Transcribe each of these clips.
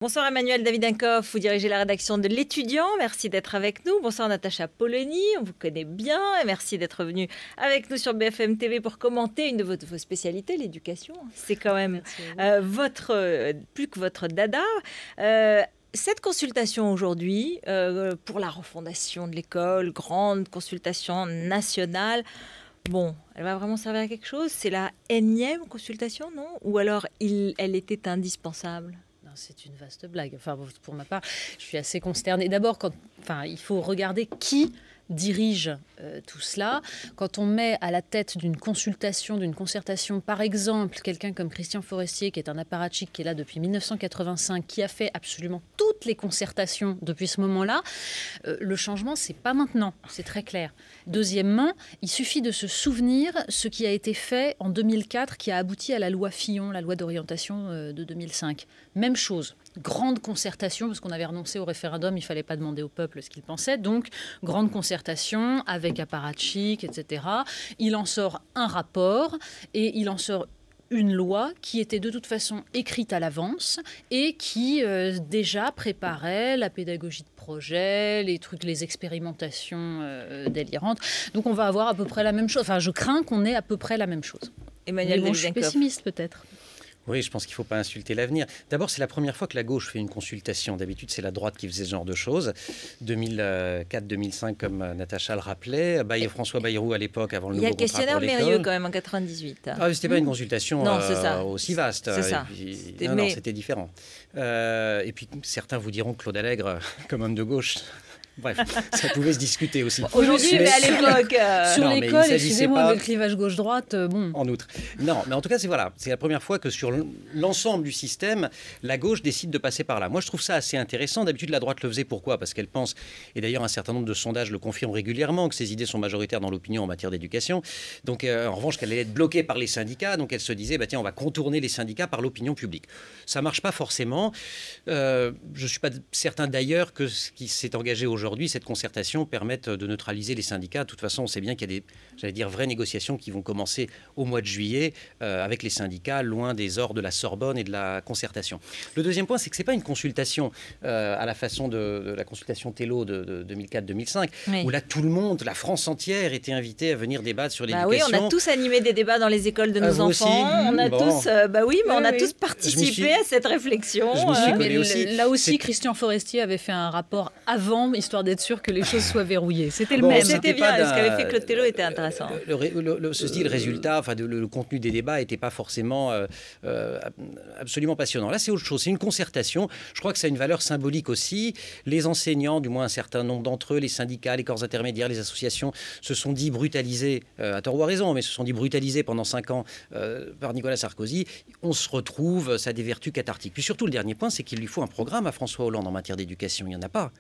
Bonsoir Emmanuel Davidenkoff, vous dirigez la rédaction de L'Étudiant. Merci d'être avec nous. Bonsoir Natacha Polony, on vous connaît bien et merci d'être venue avec nous sur BFM TV pour commenter une de vos spécialités, l'éducation. C'est quand même plus que votre dada. Cette consultation aujourd'hui pour la refondation de l'école, grande consultation nationale, bon, elle va vraiment servir à quelque chose? C'est la énième consultation, non? Ou alors elle était indispensable? C'est une vaste blague. Enfin, pour ma part, je suis assez consternée. D'abord, il faut regarder qui dirige tout cela. Quand on met à la tête d'une consultation, d'une concertation, par exemple, quelqu'un comme Christian Forestier, qui est un apparatchik qui est là depuis 1985, qui a fait absolument toutes les concertations depuis ce moment-là, le changement, c'est pas maintenant, c'est très clair. Deuxièmement, il suffit de se souvenir ce qui a été fait en 2004, qui a abouti à la loi Fillon, la loi d'orientation de 2005. Même chose. Grande concertation, parce qu'on avait renoncé au référendum, il ne fallait pas demander au peuple ce qu'il pensait. Donc, grande concertation avec apparatchik, etc. Il en sort un rapport et il en sort une loi qui était de toute façon écrite à l'avance et qui déjà préparait la pédagogie de projet, les expérimentations délirantes. Donc, on va avoir à peu près la même chose. Enfin, je crains qu'on ait à peu près la même chose. Emmanuel Davidenkoff. Je suis pessimiste peut-être. Oui, je pense qu'il ne faut pas insulter l'avenir. D'abord, c'est la première fois que la gauche fait une consultation. D'habitude, c'est la droite qui faisait ce genre de choses. 2004-2005, comme Natacha le rappelait. François Bayrou, à l'époque, avant le nouveau contrat pour l'école. Il y a le questionnaire Mérieux, quand même, en 98. Ah, c'était pas une consultation aussi vaste. C'est ça. Non, c'était différent. Et puis, certains vous diront que Claude Allègre, comme homme de gauche... Bref, ça pouvait se discuter aussi. Aujourd'hui, mais à l'époque... Sur l'école, excusez-moi, le clivage gauche-droite, bon... En outre. Non, mais en tout cas, c'est la première fois que sur l'ensemble du système, la gauche décide de passer par là. Moi, je trouve ça assez intéressant. D'habitude, la droite le faisait. Pourquoi? Parce qu'elle pense, et d'ailleurs un certain nombre de sondages le confirment régulièrement, que ses idées sont majoritaires dans l'opinion en matière d'éducation. Donc, en revanche, qu'elle allait être bloquée par les syndicats. Donc, elle se disait, tiens, on va contourner les syndicats par l'opinion publique. Ça ne marche pas forcément. Je ne suis pas certain d'ailleurs que ce qui s'est engagé aujourd'hui, cette concertation permette de neutraliser les syndicats. De toute façon, on sait bien qu'il y a des vraies négociations qui vont commencer au mois de juillet avec les syndicats, loin des ors de la Sorbonne et de la concertation. Le deuxième point, c'est que ce n'est pas une consultation à la façon de la consultation Tello de 2004-2005, où là, tout le monde, la France entière, était invitée à venir débattre sur l'éducation. Oui, on a tous animé des débats dans les écoles de nos enfants. On a tous, on a tous participé à cette réflexion. Je m'y suis collé aussi. Là aussi, Christian Forestier avait fait un rapport avant, histoire d'être sûr que les choses soient verrouillées. C'était le même. C'était bien. Ce qu'avait fait Claude Tello était intéressant. Ceci dit, le résultat, le contenu des débats n'était pas forcément absolument passionnant. Là, c'est autre chose. C'est une concertation. Je crois que ça a une valeur symbolique aussi. Les enseignants, du moins un certain nombre d'entre eux, les syndicats, les corps intermédiaires, les associations, se sont dit brutalisés, à tort ou à raison, mais se sont dit brutalisés pendant 5 ans par Nicolas Sarkozy. On se retrouve, ça a des vertus cathartiques. Puis surtout, le dernier point, c'est qu'il lui faut un programme à François Hollande en matière d'éducation. Il n'y en a pas.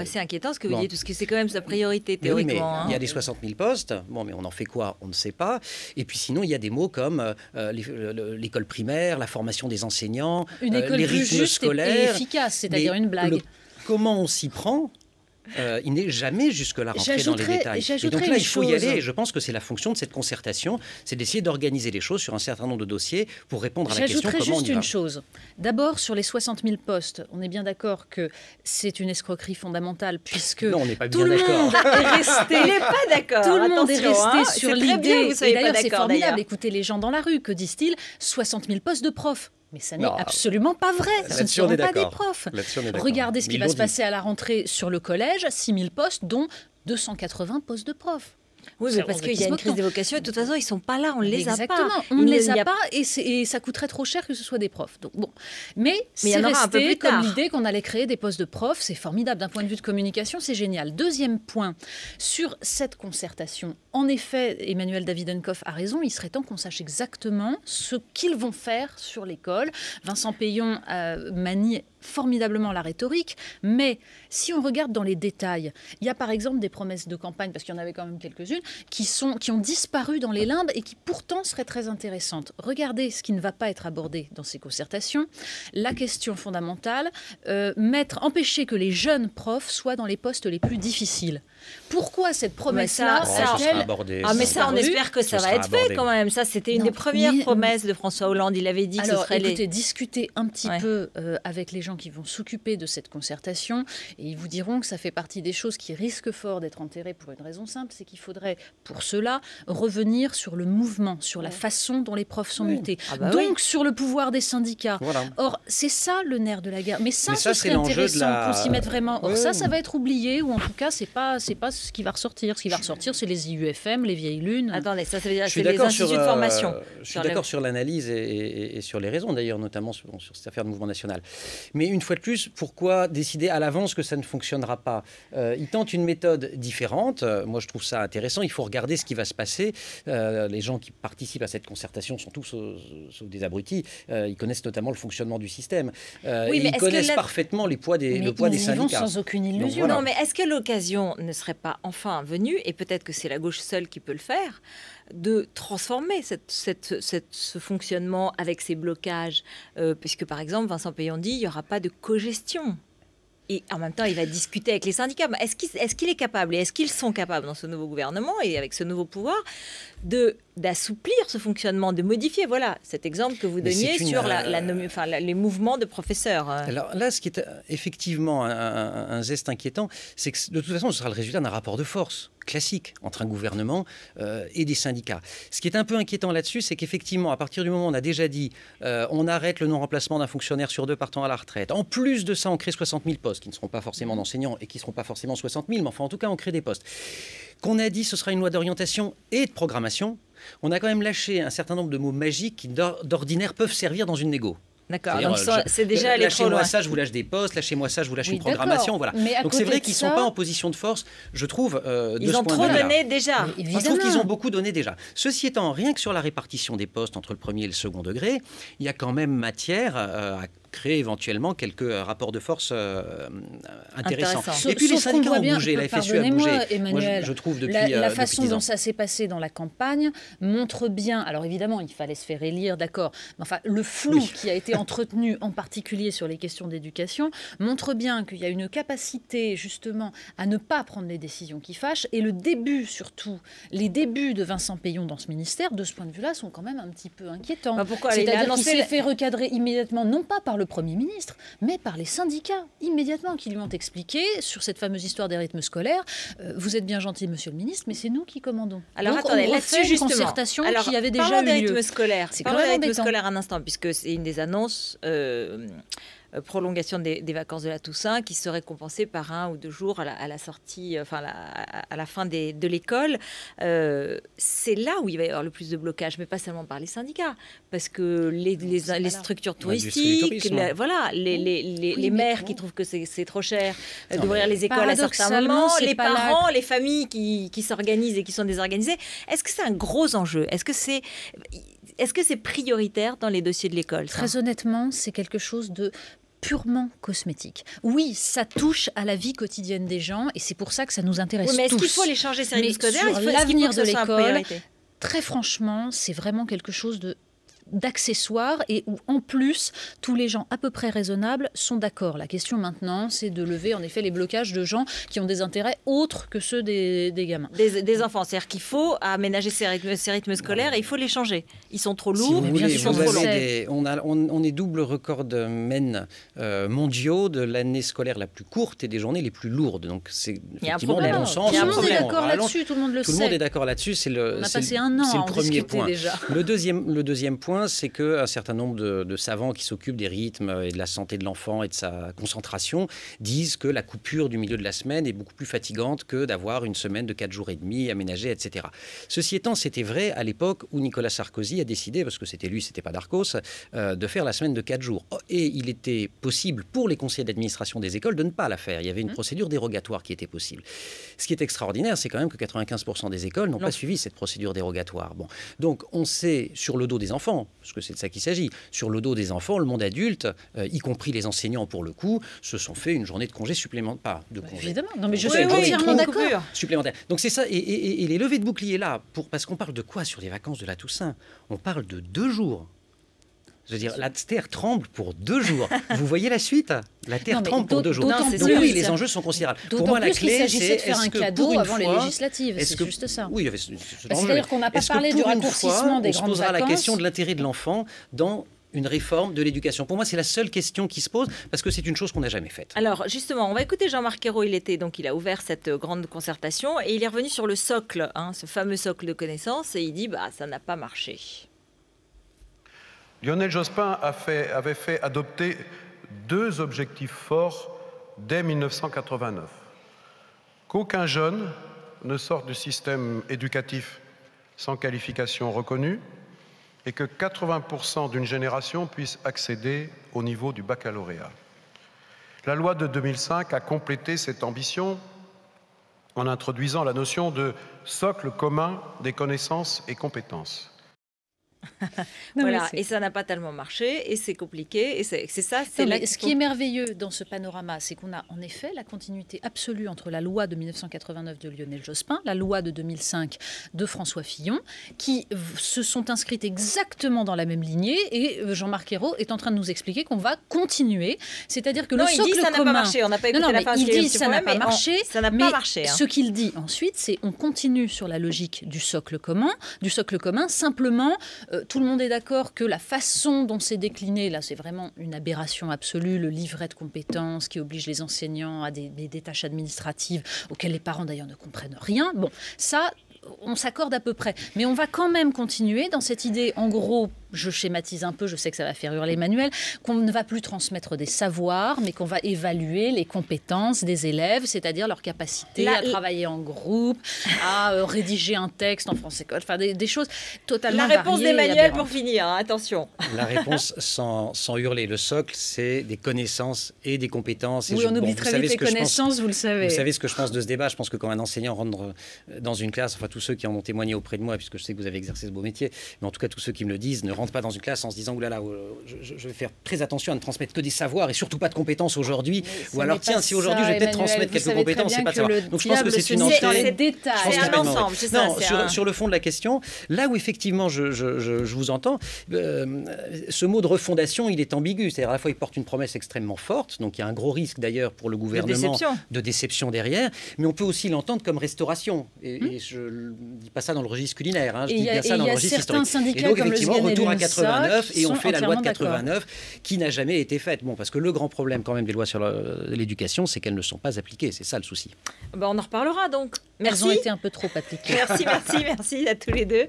C'est inquiétant ce que vous dites, parce que c'est quand même sa priorité théoriquement. Oui, mais il y a des 60 000 postes. Bon, mais on en fait quoi? On ne sait pas. Et puis sinon, il y a des mots comme l'école primaire, la formation des enseignants, une école les plus rythmes juste scolaires. Et efficace, c'est-à-dire une blague. Comment on s'y prend? Il n'est jamais jusque-là rentré dans les détails. Et donc là, il faut y aller. Et je pense que c'est la fonction de cette concertation, c'est d'essayer d'organiser les choses sur un certain nombre de dossiers pour répondre à la question comment on y va. J'ajouterais juste une chose. D'abord, sur les 60 000 postes, on est bien d'accord que c'est une escroquerie fondamentale, puisque non, on n'est pas tout bien le monde est resté... Il n'est pas d'accord. Tout le monde est resté sur l'idée. Et d'ailleurs, c'est formidable. Écoutez les gens dans la rue. Que disent-ils? 60 000 postes de profs. Mais ça n'est absolument pas vrai. Ce ne seront pas des profs. Regardez ce qui va se passer à la rentrée sur le collège. 6 000 postes, dont 280 postes de profs. Oui, mais parce qu'il y a une crise des vocations et de toute façon, ils ne sont pas là, on ne les a pas. Exactement, on ne les a pas et ça coûterait trop cher que ce soit des profs. Donc, bon. Mais c'est resté comme l'idée qu'on allait créer des postes de profs. C'est formidable d'un point de vue de communication, c'est génial. Deuxième point, sur cette concertation, en effet, Emmanuel Davidenkoff a raison, il serait temps qu'on sache exactement ce qu'ils vont faire sur l'école. Vincent Peillon manie formidablement la rhétorique, mais si on regarde dans les détails, il y a par exemple des promesses de campagne, parce qu'il y en avait quand même quelques-unes, qui ont disparu dans les limbes et qui pourtant seraient très intéressantes. Regardez ce qui ne va pas être abordé dans ces concertations. La question fondamentale, empêcher que les jeunes profs soient dans les postes les plus difficiles. Pourquoi cette promesse-là a-t-elle... mais ça, on espère que ça va être fait quand même. Ça, c'était une des premières promesses de François Hollande. Il avait dit que ce serait discuter un petit peu avec les gens qui vont s'occuper de cette concertation et ils vous diront que ça fait partie des choses qui risquent fort d'être enterrées pour une raison simple, c'est qu'il faudrait, pour cela, revenir sur le mouvement, sur la façon dont les profs sont mutés. Donc, sur le pouvoir des syndicats. Voilà. Or, c'est ça le nerf de la guerre. Mais ça ce serait intéressant qu'on s'y mette vraiment. Or, ça va être oublié, ou en tout cas, c'est pas ce qui va ressortir. Ce qui va ressortir, c'est les IUFM, les vieilles lunes. Attendez, ça veut dire que c'est les instituts de formation. Je suis d'accord sur l'analyse et sur les raisons, d'ailleurs, notamment sur cette affaire de mouvement national. Mais une fois de plus, pourquoi décider à l'avance que ça ne fonctionnera pas? Ils tentent une méthode différente. Moi, je trouve ça intéressant. Il faut regarder ce qui va se passer. Les gens qui participent à cette concertation sont tous sauf des abrutis. Ils connaissent notamment le fonctionnement du système. Ils connaissent parfaitement le poids des syndicats. Vont sans aucune illusion. Donc, voilà. Non, mais est-ce que l'occasion ne serait pas enfin venue, et peut-être que c'est la gauche seule qui peut le faire, de transformer ce fonctionnement avec ces blocages, puisque par exemple Vincent Payon dit il n'y aura pas de cogestion. Et en même temps, il va discuter avec les syndicats. Est-ce qu'il est capable, et est-ce qu'ils sont capables dans ce nouveau gouvernement et avec ce nouveau pouvoir, d'assouplir ce fonctionnement, de modifier, voilà, cet exemple que vous donniez sur les mouvements de professeurs. Alors là, ce qui est effectivement un geste inquiétant, c'est que de toute façon, ce sera le résultat d'un rapport de force classique entre un gouvernement et des syndicats. Ce qui est un peu inquiétant là-dessus, c'est qu'effectivement, à partir du moment où on a déjà dit on arrête le non-remplacement d'un fonctionnaire sur 2 partant à la retraite, en plus de ça, on crée 60 000 postes, qui ne seront pas forcément d'enseignants et qui ne seront pas forcément 60 000, mais enfin, en tout cas, on crée des postes. Qu'on a dit ce sera une loi d'orientation et de programmation, on a quand même lâché un certain nombre de mots magiques qui, d'ordinaire, peuvent servir dans une négo. D'accord, donc c'est déjà aller trop loin. Lâchez-moi ça, je vous lâche des postes, lâchez-moi ça, je vous lâche une programmation. Voilà. Donc c'est vrai qu'ils ne sont pas en position de force, je trouve, ils ont trop donné déjà. Je trouve qu'ils ont beaucoup donné déjà. Ceci étant, rien que sur la répartition des postes entre le premier et le second degré, il y a quand même matière à créer éventuellement quelques rapports de force intéressants. Et puis les syndicats ont bougé, la FSU a bougé. Emmanuel, moi, je trouve depuis la façon depuis dont ça s'est passé dans la campagne montre bien, alors évidemment il fallait se faire élire, d'accord, mais enfin le flou qui a été entretenu en particulier sur les questions d'éducation montre bien qu'il y a une capacité justement à ne pas prendre les décisions qui fâchent, et le début surtout, les débuts de Vincent Payon dans ce ministère, de ce point de vue-là, sont quand même un petit peu inquiétants. Pourquoi? C'est-à-dire qu'il s'est fait recadrer immédiatement, non pas par le Premier ministre, mais par les syndicats, immédiatement, qui lui ont expliqué, sur cette fameuse histoire des rythmes scolaires, vous êtes bien gentil, monsieur le ministre, mais c'est nous qui commandons. Alors donc, attendez, on là-dessus, refait une concertation qui avait déjà eu lieu. Parlons des rythmes scolaires un instant, puisque c'est une des annonces... prolongation des vacances de la Toussaint qui serait compensée par 1 ou 2 jours à la sortie, enfin à la fin de l'école. C'est là où il va y avoir le plus de blocage, mais pas seulement par les syndicats, parce que les structures touristiques, les maires qui trouvent que c'est trop cher d'ouvrir les écoles à certains moments, les parents, les familles qui s'organisent et qui sont désorganisées. Est-ce que c'est un gros enjeu? Est-ce que c'est prioritaire dans les dossiers de l'école? Très honnêtement, c'est quelque chose de purement cosmétique. Oui, ça touche à la vie quotidienne des gens et c'est pour ça que ça nous intéresse tous. Mais est-ce qu'il faut les changer ces rythmes scolaires? L'avenir de l'école, très franchement, c'est vraiment quelque chose d'accessoires et où en plus tous les gens à peu près raisonnables sont d'accord. La question maintenant, c'est de lever en effet les blocages de gens qui ont des intérêts autres que ceux des gamins. Des enfants, c'est-à-dire qu'il faut aménager ces rythmes scolaires et il faut les changer. Ils sont trop lourds, ils sont trop longs. On est double recordman mondiaux de l'année scolaire la plus courte et des journées les plus lourdes. Donc c'est effectivement le bon sens. Tout le monde est d'accord là-dessus, tout le monde le sait. Tout le monde est d'accord là-dessus. On a passé un an à en discuter déjà. Le deuxième point, c'est qu'un certain nombre de savants qui s'occupent des rythmes et de la santé de l'enfant et de sa concentration disent que la coupure du milieu de la semaine est beaucoup plus fatigante que d'avoir une semaine de 4 jours et demi aménagée, etc. Ceci étant, c'était vrai à l'époque où Nicolas Sarkozy a décidé, parce que c'était lui, c'était pas Darcos, de faire la semaine de 4 jours. Et il était possible pour les conseillers d'administration des écoles de ne pas la faire. Il y avait une procédure dérogatoire qui était possible. Ce qui est extraordinaire, c'est quand même que 95% des écoles n'ont pas suivi cette procédure dérogatoire. Bon. Donc, on sait, sur le dos des enfants, enfants, parce que c'est de ça qu'il s'agit. Sur le dos des enfants, le monde adulte, y compris les enseignants pour le coup, se sont fait une journée de congé supplémentaire. Pas de congé. Évidemment, non mais je Oui, suis oui, entièrement d'accord. Supplémentaire. Donc c'est ça, et les levées de boucliers là, parce qu'on parle de quoi sur les vacances de la Toussaint? On parle de 2 jours. Je veux dire, la terre tremble pour 2 jours. Vous voyez la suite? La terre tremble pour 2 jours. D'autant Donc plus, oui, les enjeux sont considérables. D'autant Pour moi, la plus qu'il clé, s'agissait de c'est faire un cadeau avant les législatives. est-ce C'est que- juste ça. Oui, il y avait ce enjeu. C'est-à-dire qu'on n'a pas Est-ce que parlé du pour une raccourcissement fois, des on se grandes posera la vacances? question de l'intérêt de l'enfant dans une réforme de l'éducation. Pour moi, c'est la seule question qui se pose parce que c'est une chose qu'on n'a jamais faite. Alors justement, on va écouter Jean-Marc Ayrault. Il a ouvert cette grande concertation et il est revenu sur le socle, ce fameux socle de connaissances, et il dit ça n'a pas marché. Lionel Jospin avait fait adopter 2 objectifs forts dès 1989. Qu'aucun jeune ne sorte du système éducatif sans qualification reconnue et que 80% d'une génération puisse accéder au niveau du baccalauréat. La loi de 2005 a complété cette ambition en introduisant la notion de socle commun des connaissances et compétences. Voilà, et ça n'a pas tellement marché, et c'est compliqué, et c'est ça. Ce qui est merveilleux dans ce panorama, c'est qu'on a en effet la continuité absolue entre la loi de 1989 de Lionel Jospin, la loi de 2005 de François Fillon, qui se sont inscrites exactement dans la même lignée, et Jean-Marc Ayrault est en train de nous expliquer qu'on va continuer, c'est-à-dire que le socle commun... il dit ça n'a pas marché, on n'a pas écouté la fin. Il dit ça n'a pas marché, ça n'a pas marché. Ce qu'il dit ensuite, c'est on continue sur la logique du socle commun, simplement... tout le monde est d'accord que la façon dont c'est décliné, là, c'est vraiment une aberration absolue. Le livret de compétences qui oblige les enseignants à des tâches administratives auxquelles les parents, d'ailleurs, ne comprennent rien. Bon, ça, on s'accorde à peu près. Mais on va quand même continuer dans cette idée, en gros, je schématise un peu, je sais que ça va faire hurler Emmanuel, qu'on ne va plus transmettre des savoirs, mais qu'on va évaluer les compétences des élèves, c'est-à-dire leur capacité à travailler en groupe, à rédiger un texte en français, enfin des choses totalement variées. La réponse d'Emmanuel pour finir, attention. La réponse sans hurler. Le socle, c'est des connaissances et des compétences. Oui, on oublie très vite les connaissances, vous le savez. Vous savez ce que je pense de ce débat. Je pense que quand un enseignant rentre dans une classe, enfin tous ceux qui en ont témoigné auprès de moi, puisque je sais que vous avez exercé ce beau métier, mais en tout cas tous ceux qui me le disent, ne rentrent pas dans une classe en se disant oulala, je vais faire très attention à ne transmettre que des savoirs et surtout pas de compétences aujourd'hui. Ou alors tiens, si aujourd'hui je vais peut-être transmettre quelques compétences, c'est pas de savoir. Donc je pense que c'est une entrée dans les détails. C'est un ensemble, c'est ça. Non, sur le fond de la question, là où effectivement je vous entends, ce mot de refondation, il est ambigu. C'est-à-dire à la fois il porte une promesse extrêmement forte, donc il y a un gros risque d'ailleurs pour le gouvernement de déception derrière, mais on peut aussi l'entendre comme restauration. Et je ne dis pas ça dans le registre culinaire, je dis bien ça dans le registre historique. Et donc effectivement, retour à 89 et on fait la loi de 89 qui n'a jamais été faite. Bon, parce que le grand problème quand même des lois sur l'éducation, c'est qu'elles ne sont pas appliquées. C'est ça le souci. On en reparlera donc. Merci. Elles ont été un peu trop appliquées. Merci à tous les deux.